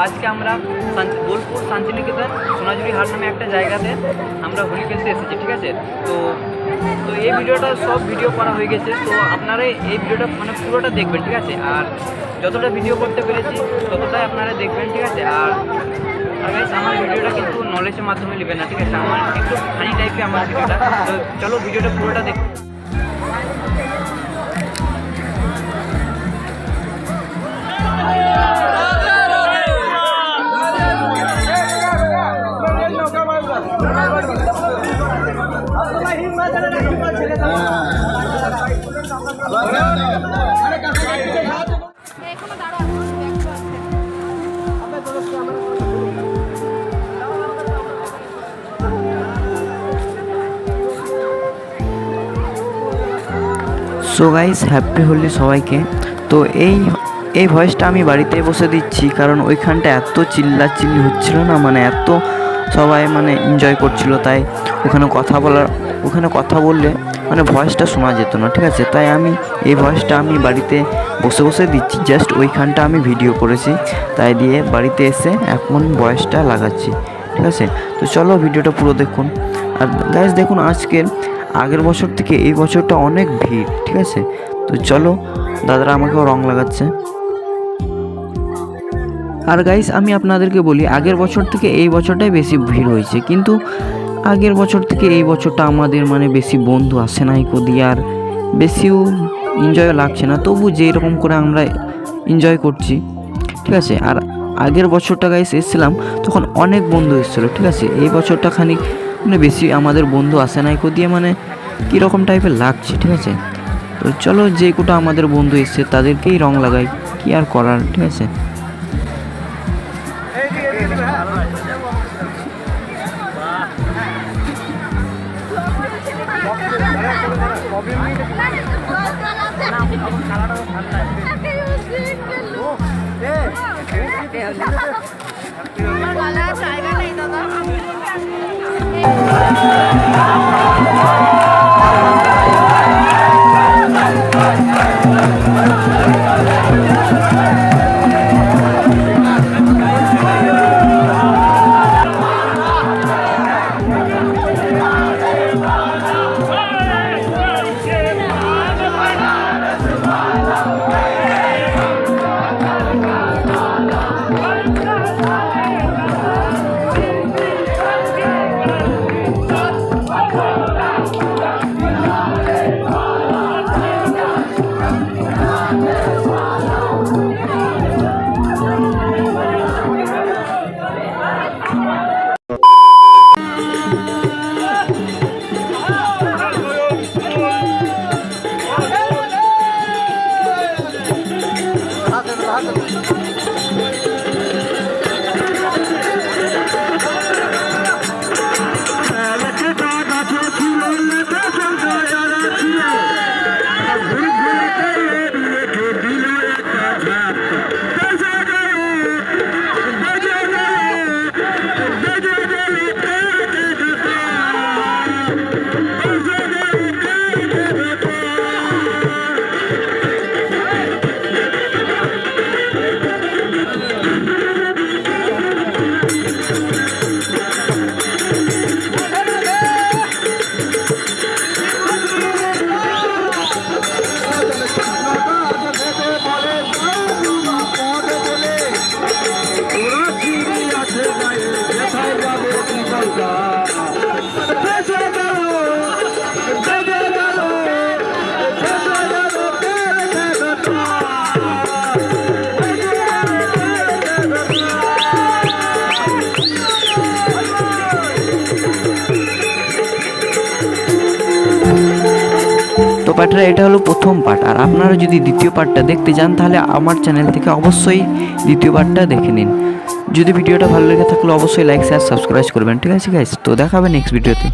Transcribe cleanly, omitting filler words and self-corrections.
আজকে আমরা বোলপুর শান্তিনিকেতন সোনাঝুরি হাট নামে একটা জায়গাতে আমরা হোলি খেলতে এসেছি, ঠিক আছে। তো তো এই ভিডিওটা সব ভিডিও করা হয়ে গেছে, তো আপনারা এই ভিডিওটা মানে পুরোটা দেখবেন, ঠিক আছে। আর যতটা ভিডিও করতে পেরেছি ততটাই আপনারা দেখবেন, ঠিক আছে। আর গাইস আমার ভিডিওটা কিন্তু নলেজের মাধ্যমে নেবেন না, ঠিক আছে। আমার একটু ফানি টাইপের আমার ভিডিওটা, তো চলো ভিডিওটা পুরোটা দেখুন। সো গাইস হ্যাপি হোলি সবাইকে। তো এই ভয়েসটা আমি বাড়িতে বসে দিচ্ছি, কারণ ওইখানটা এত চিল্লাচিল্লি হচ্ছিল না, মানে এত সবাই মানে এনজয় করছিল, তাই ওখানে কথা বললে মানে ভয়েসটা শোনা যেত না, ঠিক আছে। তাই আমি এই ভয়েসটা আমি বাড়িতে বসে বসে দিচ্ছি, জাস্ট ওইখানটা আমি ভিডিও করেছি, তাই দিয়ে বাড়িতে এসে এখন ভয়েসটা লাগাচ্ছি, ঠিক আছে। তো চলো ভিডিওটা পুরো দেখুন। আর গাইস দেখুন আগের বছর থেকে এই বছরটা অনেক ভিড়, ঠিক আছে। তো চলো, দাদারা আমাকেও রং লাগাচ্ছে। আর গাইস আমি আপনাদেরকে বলি, আগের বছর থেকে এই বছরটাই বেশি ভিড় হয়েছে, কিন্তু আগের বছর থেকে এই বছরটা আমাদের মানে বেশি বন্ধু আসে নাই কদি, আর বেশিও এনজয় লাগছে না, তবু যেই রকম করে আমরা এনজয় করছি, ঠিক আছে। আর আগের বছরটা গাইস এসেছিলাম তখন অনেক বন্ধু এসেছিলো, ঠিক আছে। এই বছরটা খানিক মানে বেশি আমাদের বন্ধু আসে নাই দিয়ে মানে কীরকম টাইপের লাগছে, ঠিক আছে। তো চলো যে কোটা আমাদের বন্ধু এসছে তাদেরকেই রং লাগাই, কি আর করার, ঠিক আছে। জায়গা নেই দাদা। পার্টটা এটা হলো প্রথম পার্ট। আর আপনারা যদি দ্বিতীয় পার্টটা দেখতে চান তাহলে আমার চ্যানেল থেকে অবশ্যই দ্বিতীয় পার্টটা দেখে নিন। যদি ভিডিওটা ভালো লেগে থাকলে অবশ্যই লাইক শেয়ার সাবস্ক্রাইব করবেন, ঠিক আছে গাইস। তো দেখা হবে নেক্সট ভিডিওতে।